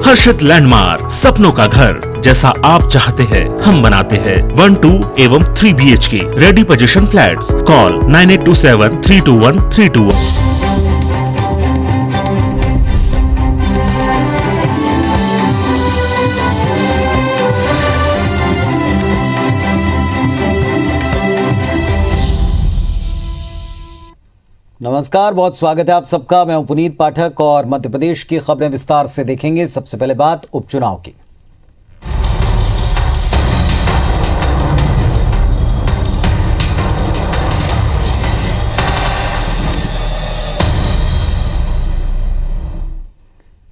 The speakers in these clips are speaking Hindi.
हर्षित लैंडमार्क, सपनों का घर जैसा आप चाहते हैं हम बनाते हैं। 1, 2 एवं 3 BHK ready position flats. Call 9827321321। नमस्कार, बहुत स्वागत है आप सबका। मैं पुनीत पाठक और मध्य प्रदेश की खबरें विस्तार से देखेंगे। सबसे पहले बात उपचुनाव की।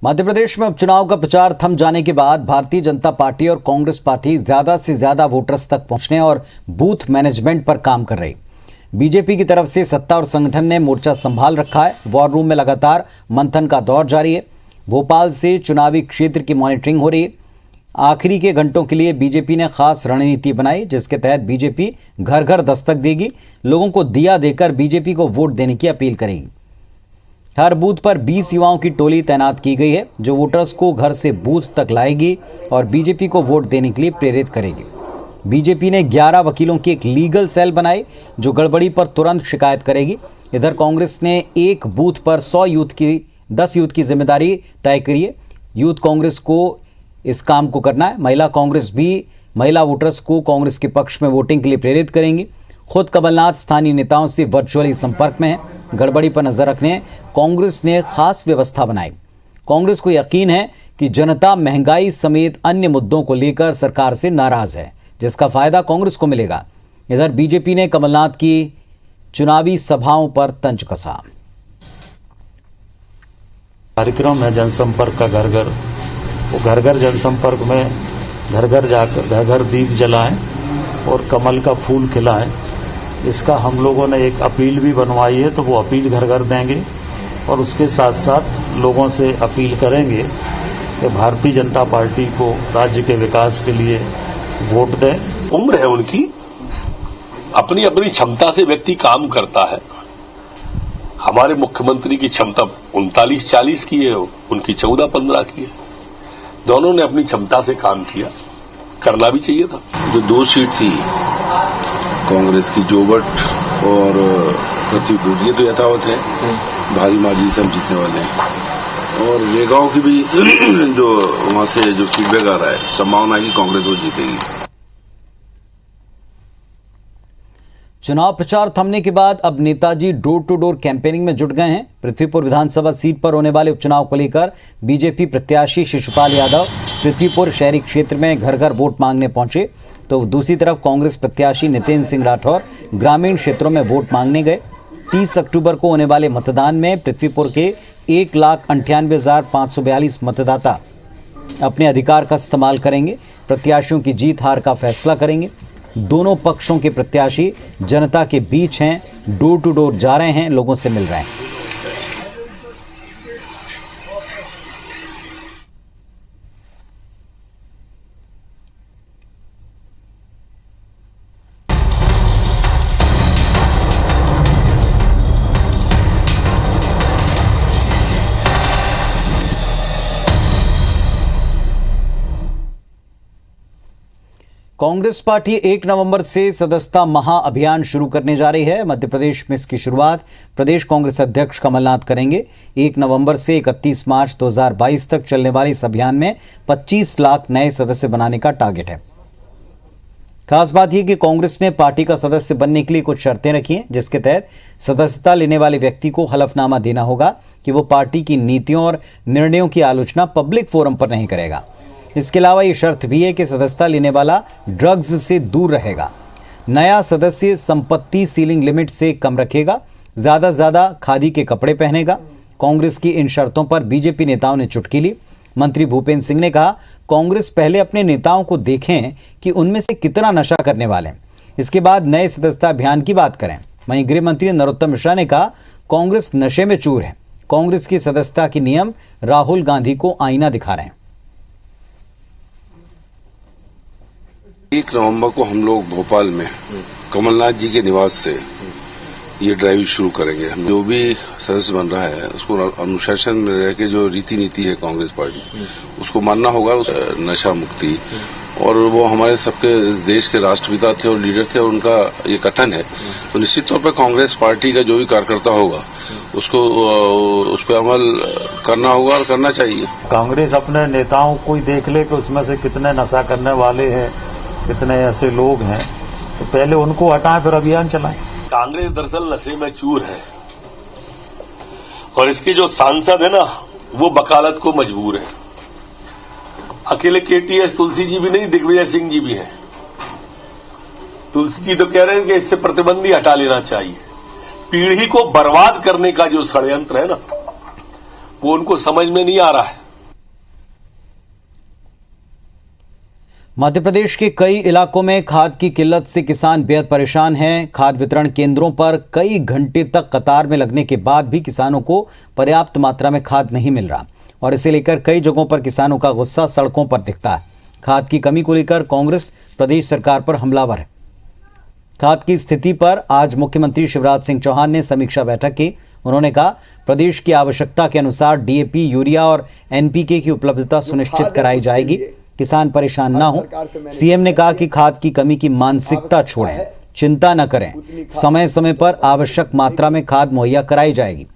मध्य प्रदेश में उपचुनाव का प्रचार थम जाने के बाद भारतीय जनता पार्टी और कांग्रेस पार्टी ज्यादा से ज्यादा वोटर्स तक पहुंचने और बूथ मैनेजमेंट पर काम कर रही। बीजेपी की तरफ से सत्ता और संगठन ने मोर्चा संभाल रखा है। वॉर रूम में लगातार मंथन का दौर जारी है। भोपाल से चुनावी क्षेत्र की मॉनिटरिंग हो रही है। आखिरी के घंटों के लिए बीजेपी ने खास रणनीति बनाई, जिसके तहत बीजेपी घर घर दस्तक देगी, लोगों को दिया देकर बीजेपी को वोट देने की अपील करेगी। हर बूथ पर 20 युवाओं की टोली तैनात की गई है, जो वोटर्स को घर से बूथ तक लाएगी और बीजेपी को वोट देने के लिए प्रेरित करेगी। बीजेपी ने 11 वकीलों की एक लीगल सेल बनाई, जो गड़बड़ी पर तुरंत शिकायत करेगी। इधर कांग्रेस ने एक बूथ पर 10 यूथ की जिम्मेदारी तय करी है। यूथ कांग्रेस को इस काम को करना है। महिला कांग्रेस भी महिला वोटर्स को कांग्रेस के पक्ष में वोटिंग के लिए प्रेरित करेंगी। खुद कमलनाथ स्थानीय नेताओं से वर्चुअली संपर्क में है। गड़बड़ी पर नजर रखने कांग्रेस ने खास व्यवस्था बनाई। कांग्रेस को यकीन है कि जनता महंगाई समेत अन्य मुद्दों को लेकर सरकार से नाराज है, जिसका फायदा कांग्रेस को मिलेगा। इधर बीजेपी ने कमलनाथ की चुनावी सभाओं पर तंज कसा। कार्यक्रम है जनसंपर्क का घर घर। वो घर घर जनसंपर्क में घर घर जाकर घर घर दीप जलाएं और कमल का फूल खिलाएं। इसका हम लोगों ने एक अपील भी बनवाई है, तो वो अपील घर घर देंगे और उसके साथ साथ लोगों से अपील करेंगे कि भारतीय जनता पार्टी को राज्य के विकास के लिए वोट दें। उम्र है उनकी, अपनी अपनी क्षमता से व्यक्ति काम करता है। हमारे मुख्यमंत्री की क्षमता 39-40 की है, उनकी 14-15 की है। दोनों ने अपनी क्षमता से काम किया, करना भी चाहिए था। जो 2 सीट थी कांग्रेस की, जोबट और पृथ्वीपुर, ये तो यथावत है, भारी मार्जिन से हम जीतने वाले हैं। और रेगांव की भी जो वहां से जो फीडबैक आ रहा है, संभावना है कि कांग्रेस वो जीतेगी। चुनाव प्रचार थमने के बाद अब नेताजी डोर टू डोर कैंपेनिंग में जुट गए हैं। पृथ्वीपुर विधानसभा सीट पर होने वाले उपचुनाव को लेकर बीजेपी प्रत्याशी शिशुपाल यादव पृथ्वीपुर शहरी क्षेत्र में घर घर वोट मांगने पहुंचे, तो दूसरी तरफ कांग्रेस प्रत्याशी नितिन सिंह राठौर ग्रामीण क्षेत्रों में वोट मांगने गए। 30 अक्टूबर को होने वाले मतदान में पृथ्वीपुर के 1,98,542 मतदाता अपने अधिकार का इस्तेमाल करेंगे। प्रत्याशियों की जीत हार का फैसला करेंगे। दोनों पक्षों के प्रत्याशी जनता के बीच हैं, डोर टू डोर जा रहे हैं, लोगों से मिल रहे हैं। कांग्रेस पार्टी 1 नवंबर से सदस्यता महाअभियान शुरू करने जा रही है। मध्य प्रदेश में इसकी शुरुआत प्रदेश कांग्रेस अध्यक्ष कमलनाथ करेंगे। 1 नवंबर से 31 मार्च 2022 तक चलने वाले इस अभियान में 25 लाख नए सदस्य बनाने का टारगेट है। खास बात यह कि कांग्रेस ने पार्टी का सदस्य बनने के लिए कुछ शर्तें रखी हैं, जिसके तहत सदस्यता लेने वाले व्यक्ति को हलफनामा देना होगा कि वो पार्टी की नीतियों और निर्णयों की आलोचना पब्लिक फोरम पर नहीं करेगा। इसके अलावा ये शर्त भी है कि सदस्यता लेने वाला ड्रग्स से दूर रहेगा। नया सदस्य संपत्ति सीलिंग लिमिट से कम रखेगा, ज्यादा से ज्यादा खादी के कपड़े पहनेगा। कांग्रेस की इन शर्तों पर बीजेपी नेताओं ने चुटकी ली। मंत्री भूपेंद्र सिंह ने कहा, कांग्रेस पहले अपने नेताओं को देखें कि उनमें से कितना नशा करने वाले हैं, इसके बाद नए सदस्यता अभियान की बात करें। वहीं गृह मंत्री नरोत्तम मिश्रा ने कहा, कांग्रेस नशे में चूर है। कांग्रेस की सदस्यता के नियम राहुल गांधी को आईना दिखा रहे हैं। 1 नवंबर को हम लोग भोपाल में कमलनाथ जी के निवास से ये ड्राइव शुरू करेंगे। हम जो भी सदस्य बन रहा है उसको अनुशासन में रह के जो रीति नीति है कांग्रेस पार्टी उसको मानना होगा। नशा मुक्ति और वो हमारे सबके देश के राष्ट्रपिता थे और लीडर थे और उनका ये कथन है, तो निश्चित तौर पर कांग्रेस पार्टी का जो भी कार्यकर्ता होगा उसको उस पर अमल करना होगा और करना चाहिए। कांग्रेस अपने नेताओं को ही देख ले कि उसमें से कितने नशा करने वाले हैं, कितने ऐसे लोग हैं, तो पहले उनको हटाएं फिर अभियान चलाएं। कांग्रेस दरअसल नशे में चूर है और इसके जो सांसद है ना वो वकालत को मजबूर है। अकेले केटीएस तुलसी जी भी नहीं, दिग्विजय सिंह जी भी हैं। तुलसी जी तो कह रहे हैं कि इससे प्रतिबंध ही हटा लेना चाहिए। पीढ़ी को बर्बाद करने का जो षड्यंत्र है ना वो उनको समझ में नहीं आ रहा है। मध्य प्रदेश के कई इलाकों में खाद की किल्लत से किसान बेहद परेशान हैं। खाद वितरण केंद्रों पर कई घंटे तक कतार में लगने के बाद भी किसानों को पर्याप्त मात्रा में खाद नहीं मिल रहा और इसे लेकर कई जगहों पर किसानों का गुस्सा सड़कों पर दिखता है। खाद की कमी को लेकर कांग्रेस प्रदेश सरकार पर हमलावर है। खाद की स्थिति पर आज मुख्यमंत्री शिवराज सिंह चौहान ने समीक्षा बैठक की। उन्होंने कहा प्रदेश की आवश्यकता के अनुसार डीएपी, यूरिया और एनपीके की उपलब्धता सुनिश्चित कराई जाएगी, किसान परेशान ना हो। सीएम ने कहा कि खाद की कमी की मानसिकता छोड़ें, चिंता न करें, समय समय पर आवश्यक मात्रा में खाद मुहैया कराई जाएगी।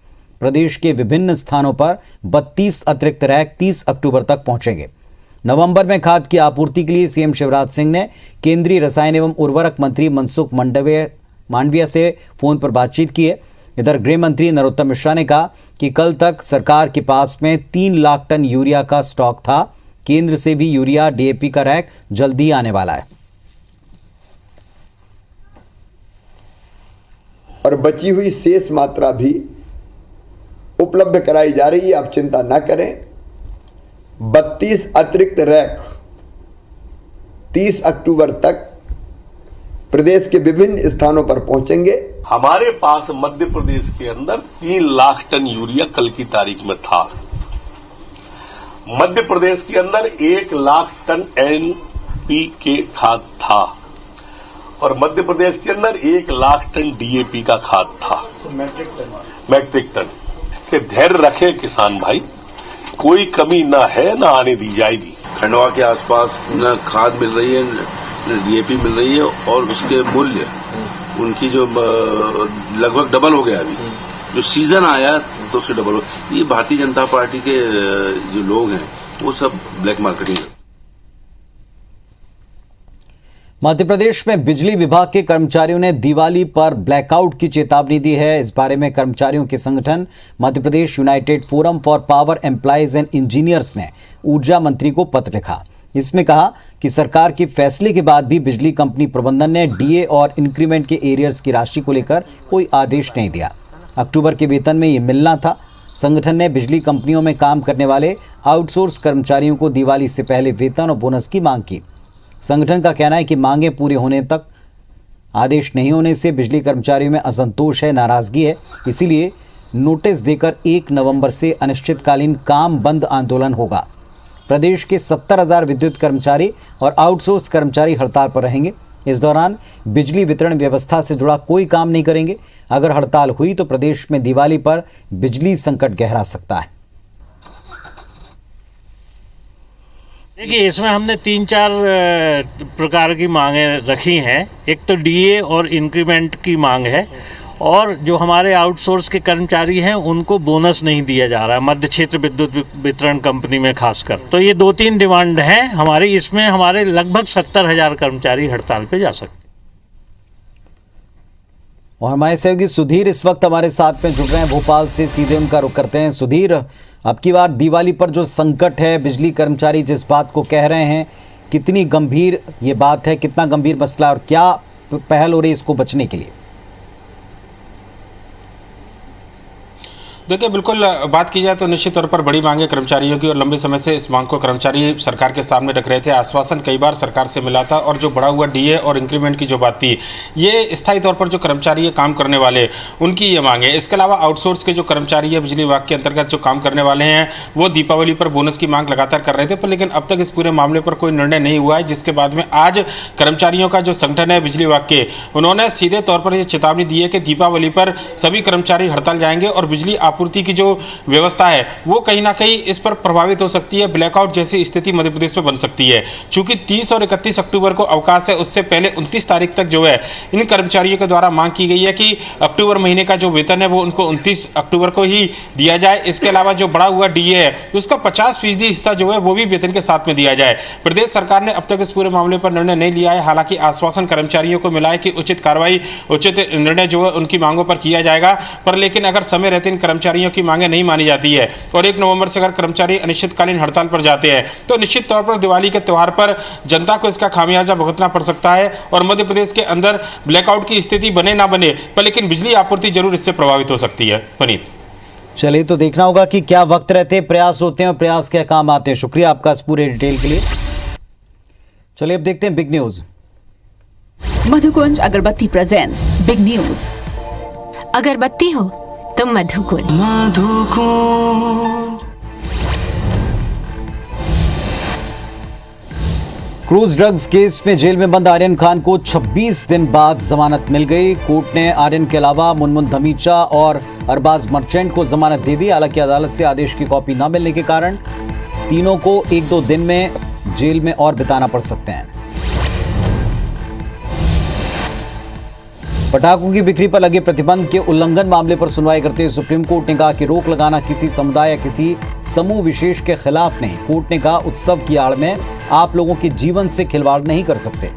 प्रदेश के विभिन्न स्थानों पर 32 अतिरिक्त रैक 30 अक्टूबर तक पहुंचेंगे। नवंबर में खाद की आपूर्ति के लिए सीएम शिवराज सिंह ने केंद्रीय रसायन एवं उर्वरक मंत्री मनसुख मांडविया से फोन पर बातचीत की है। इधर गृह मंत्री नरोत्तम मिश्रा ने कहा कि कल तक सरकार के पास में 3 लाख टन यूरिया का स्टॉक था। केंद्र से भी यूरिया, डीएपी का रैक जल्दी आने वाला है और बची हुई शेष मात्रा भी उपलब्ध कराई जा रही है। आप चिंता ना करें। 32 अतिरिक्त रैक 30 अक्टूबर तक प्रदेश के विभिन्न स्थानों पर पहुंचेंगे। हमारे पास मध्य प्रदेश के अंदर 3 लाख टन यूरिया कल की तारीख में था। मध्य प्रदेश के अंदर 1 लाख टन एनपीके खाद था और मध्य प्रदेश के अंदर 1 लाख टन डीएपी का खाद था। मैट्रिक टन के धैर्य रखे किसान भाई, कोई कमी ना है ना आने दी जाएगी। खंडवा के आसपास न खाद मिल रही है न डीएपी मिल रही है और उसके मूल्य उनकी जो लगभग डबल हो गया। अभी जो सीजन आया तो उससे डबल हो। ये भारतीय जनता पार्टी के जो लोग हैं वो सब ब्लैक मार्केटिंग। मध्य प्रदेश में बिजली विभाग के कर्मचारियों ने दिवाली पर ब्लैकआउट की चेतावनी दी है। इस बारे में कर्मचारियों के संगठन Madhya Pradesh United Forum for Power Employees and Engineers ने ऊर्जा मंत्री को पत्र लिखा। इसमें कहा कि सरकार के फैसले के बाद भी बिजली कंपनी प्रबंधन ने डीए और इंक्रीमेंट के एरियर्स की राशि को लेकर कोई आदेश नहीं दिया। अक्टूबर के वेतन में ये मिलना था। संगठन ने बिजली कंपनियों में काम करने वाले आउटसोर्स कर्मचारियों को दिवाली से पहले वेतन और बोनस की मांग की। संगठन का कहना है कि मांगे पूरी होने तक आदेश नहीं होने से बिजली कर्मचारियों में असंतोष है, नाराजगी है। इसीलिए नोटिस देकर 1 नवंबर से अनिश्चितकालीन काम बंद आंदोलन होगा। प्रदेश के 70,000 विद्युत कर्मचारी और आउटसोर्स कर्मचारी हड़ताल पर रहेंगे। इस दौरान बिजली वितरण व्यवस्था से जुड़ा कोई काम नहीं करेंगे। अगर हड़ताल हुई तो प्रदेश में दिवाली पर बिजली संकट गहरा सकता है। देखिए, इसमें हमने 3-4 प्रकार की मांगें रखी हैं। एक तो डीए और इंक्रीमेंट की मांग है और जो हमारे आउटसोर्स के कर्मचारी हैं उनको बोनस नहीं दिया जा रहा है, मध्य क्षेत्र विद्युत वितरण कंपनी में खासकर। तो ये 2-3 डिमांड हैं हमारी। इसमें हमारे लगभग 70,000 कर्मचारी हड़ताल पे जा सकते हैं। और हमारे सहयोगी सुधीर इस वक्त हमारे साथ में जुड़ रहे हैं भोपाल से। सीधे उनका रुख करते हैं। सुधीर, अब की बार दिवाली पर जो संकट है, बिजली कर्मचारी जिस बात को कह रहे हैं, कितनी गंभीर ये बात है, कितना गंभीर मसला और क्या पहल हो रही है इसको बचने के लिए? देखिए, बिल्कुल बात की जाए तो निश्चित तौर पर बड़ी मांग है कर्मचारियों की और लंबे समय से इस मांग को कर्मचारी सरकार के सामने रख रहे थे। आश्वासन कई बार सरकार से मिला था और जो बढ़ा हुआ डीए और इंक्रीमेंट की जो बात थी, ये स्थायी तौर पर जो कर्मचारी है काम करने वाले उनकी ये मांग है। इसके अलावा आउटसोर्स के जो कर्मचारी है बिजली विभाग के अंतर्गत जो काम करने वाले हैं वो दीपावली पर बोनस की मांग लगातार कर रहे थे, पर लेकिन अब तक इस पूरे मामले पर कोई निर्णय नहीं हुआ है, जिसके बाद में आज कर्मचारियों का जो संगठन है बिजली विभाग के, उन्होंने सीधे तौर पर ये चेतावनी दी है कि दीपावली पर सभी कर्मचारी हड़ताल जाएंगे और बिजली आपूर्ति की जो व्यवस्था है वो कहीं ना कहीं इस पर प्रभावित हो सकती है। ब्लैकआउट जैसी स्थिति मध्य प्रदेश में बन सकती है। चूंकि 30 और 31 अक्टूबर को अवकाश है, उससे पहले 29 तारीख तक जो है इन कर्मचारियों के द्वारा मांग की गई है कि अक्टूबर महीने का जो वेतन है वो उनको 29 अक्टूबर को ही दिया जाए। इसके अलावा जो बढ़ा हुआ डीए है उसका 50% हिस्सा जो है वो भी वेतन के साथ में दिया जाए। प्रदेश सरकार ने अब तक इस पूरे मामले पर निर्णय नहीं लिया है। हालांकि आश्वासन कर्मचारियों को मिला है कि उचित कार्रवाई, उचित निर्णय जो है उनकी मांगों पर किया जाएगा, पर लेकिन अगर समय रहते इन कर्मचारियों की मांगें नहीं मानी जाती है और 1 नवंबर से अगर कर्मचारी अनिश्चितकालीन हड़ताल पर जाते हैं तो निश्चित तौर पर दिवाली के त्यौहार पर जनता को इसका खामियाजा भुगतना पड़ सकता है और मध्य प्रदेश के अंदर ब्लैकआउट की स्थिति बने ना बने, पर लेकिन बिजली आपूर्ति जरूर इससे प्रभावित हो सकती है। पनीत, चलिए तो देखना होगा कि क्या वक्त रहते प्रयास होते हैं और प्रयास क्या काम आते हैं। शुक्रिया आपका इस पूरे डिटेल के लिए। चलिए अब देखते हैं बिग न्यूज। मधुकुंज अगरबत्ती प्रेजेंट्स बिग न्यूज। अगरबत्ती हो तो मधुकुंज। क्रूज ड्रग्स केस में जेल में बंद आर्यन खान को 26 दिन बाद जमानत मिल गई। कोर्ट ने आर्यन के अलावा मुनमुन धमीचा और अरबाज मर्चेंट को जमानत दे दी। हालांकि अदालत से आदेश की कॉपी न मिलने के कारण तीनों को 1-2 दिन में जेल में और बिताना पड़ सकते हैं। पटाखों की बिक्री पर लगे प्रतिबंध के उल्लंघन मामले पर सुनवाई करते हुए सुप्रीम कोर्ट ने कहा कि रोक लगाना किसी समुदाय या किसी समूह विशेष के खिलाफ नहीं। कोर्ट ने कहा उत्सव की आड़ में आप लोगों के जीवन से खिलवाड़ नहीं कर सकते।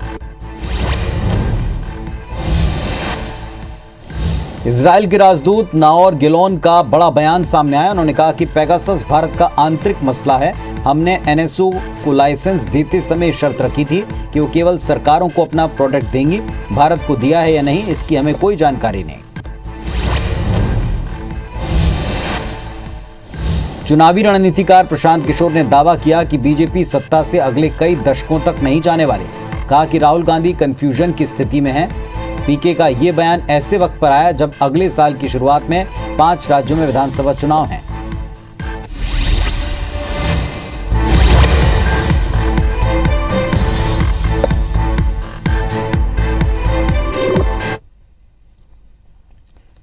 इजराइल के राजदूत नाओर गिलोन का बड़ा बयान सामने आया। उन्होंने कहा कि पेगासस भारत का आंतरिक मसला है। हमने एनएसओ को लाइसेंस देते समय शर्त रखी थी कि वो केवल सरकारों को अपना प्रोडक्ट देंगी। भारत को दिया है या नहीं इसकी हमें कोई जानकारी नहीं। चुनावी रणनीतिकार प्रशांत किशोर ने दावा किया कि बीजेपी सत्ता से अगले कई दशकों तक नहीं जाने वाली। कहा कि राहुल गांधी कंफ्यूजन की स्थिति में है। पीके का यह बयान ऐसे वक्त पर आया जब अगले साल की शुरुआत में 5 राज्यों में विधानसभा चुनाव हैं।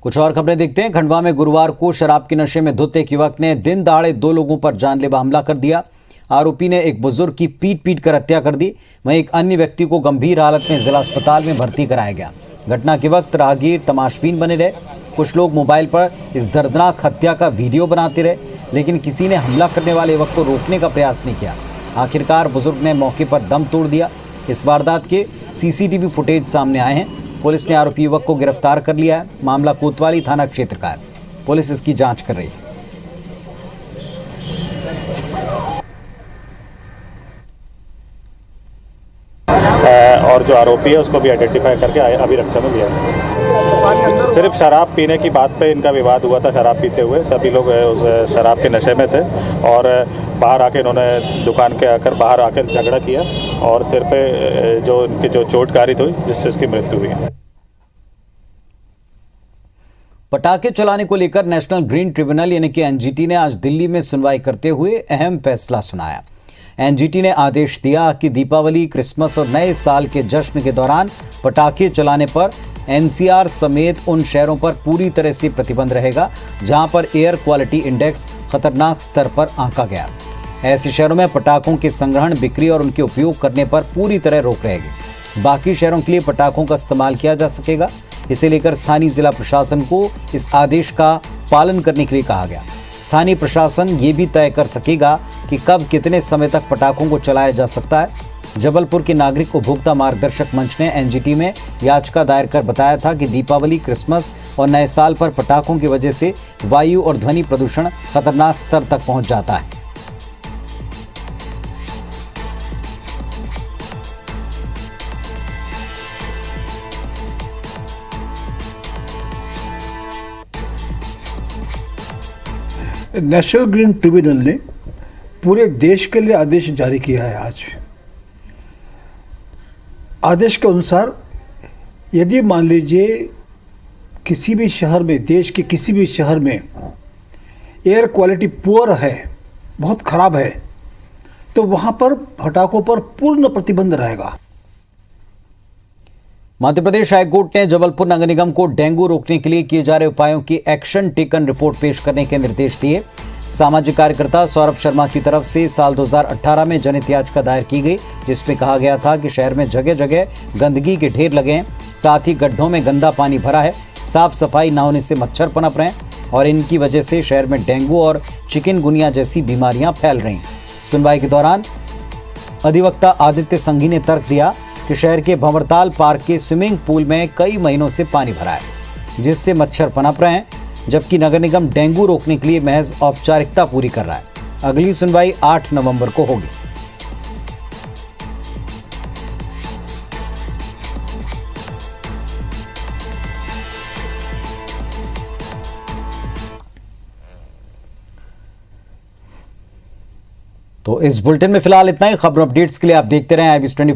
कुछ और खबरें देखते हैं। खंडवा में गुरुवार को शराब के नशे में धुत एक युवक ने दिन दहाड़े 2 लोगों पर जानलेवा हमला कर दिया। आरोपी ने एक बुजुर्ग की पीट कर हत्या कर दी। वहीं एक अन्य व्यक्ति को गंभीर हालत में जिला अस्पताल में भर्ती कराया गया। घटना के वक्त राहगीर तमाशबीन बने रहे। कुछ लोग मोबाइल पर इस दर्दनाक हत्या का वीडियो बनाते रहे, लेकिन किसी ने हमला करने वाले युवक को रोकने का प्रयास नहीं किया। आखिरकार बुजुर्ग ने मौके पर दम तोड़ दिया। इस वारदात के सीसीटीवी फुटेज सामने आए हैं। पुलिस ने आरोपी युवक को गिरफ्तार कर लिया है। मामला कोतवाली थाना क्षेत्र का है। पुलिस इसकी जांच कर रही है। और जो आरोपी है उसको भी आइडेंटिफाई करके अभिरक्षा में लिया है। सिर्फ शराब पीने की बात पे इनका विवाद हुआ था। शराब पीते हुए सभी लोग उस शराब के नशे में थे और बाहर आके इन्होंने दुकान के आकर बाहर आकर झगड़ा किया और सिर पे जो इनकी जो चोटकारित हुई जिससे उसकी मृत्यु हुई है। पटाखे चलाने को लेकर नेशनल ग्रीन ट्रिब्यूनल यानी कि एनजीटी ने आज दिल्ली में सुनवाई करते हुए अहम फैसला सुनाया। एनजीटी ने आदेश दिया कि दीपावली, क्रिसमस और नए साल के जश्न के दौरान पटाखे चलाने पर एनसीआर समेत उन शहरों पर पूरी तरह से प्रतिबंध रहेगा जहां पर एयर क्वालिटी इंडेक्स खतरनाक स्तर पर आंका गया। ऐसे शहरों में पटाखों के संग्रहण, बिक्री और उनके उपयोग करने पर पूरी तरह रोक रहेगी। बाकी शहरों के लिए पटाखों का इस्तेमाल किया जा सकेगा। इसे लेकर स्थानीय जिला प्रशासन को इस आदेश का पालन करने के लिए कहा गया। स्थानीय प्रशासन ये भी तय कर सकेगा कि कब कितने समय तक पटाखों को चलाया जा सकता है। जबलपुर के नागरिक उपभोक्ता मार्गदर्शक मंच ने एनजीटी में याचिका दायर कर बताया था कि दीपावली, क्रिसमस और नए साल पर पटाखों की वजह से वायु और ध्वनि प्रदूषण खतरनाक स्तर तक पहुंच जाता है। नेशनल ग्रीन ट्रिब्यूनल ने पूरे देश के लिए आदेश जारी किया है। आज आदेश के अनुसार यदि मान लीजिए किसी भी शहर में, देश के किसी भी शहर में एयर क्वालिटी पुअर है, बहुत खराब है, तो वहां पर पटाखों पर पूर्ण प्रतिबंध रहेगा। मध्य प्रदेश हाईकोर्ट ने जबलपुर नगर निगम को डेंगू रोकने के लिए किए जा रहे उपायों की एक्शन टेकन रिपोर्ट पेश करने के निर्देश दिए। सामाजिक कार्यकर्ता सौरभ शर्मा की तरफ से साल 2018 में जनहित याचिका दायर की गई, जिसमें कहा गया था कि शहर में जगह जगह गंदगी के ढेर लगे हैं, साथ ही गड्ढों में गंदा पानी भरा है, साफ सफाई न होने से मच्छर पनप रहे हैं और इनकी वजह से शहर में डेंगू और चिकनगुनिया जैसी बीमारियां फैल रही। सुनवाई के दौरान अधिवक्ता आदित्य संघी ने तर्क दिया कि शहर के भंवरताल पार्क के स्विमिंग पूल में कई महीनों से पानी भरा है, जिससे मच्छर पनप रहे हैं, जबकि नगर निगम डेंगू रोकने के लिए महज औपचारिकता पूरी कर रहा है। अगली सुनवाई 8 नवंबर को होगी। तो इस बुलेटिन में फिलहाल इतना ही। खबर अपडेट्स के लिए आप देखते रहें IBS 24।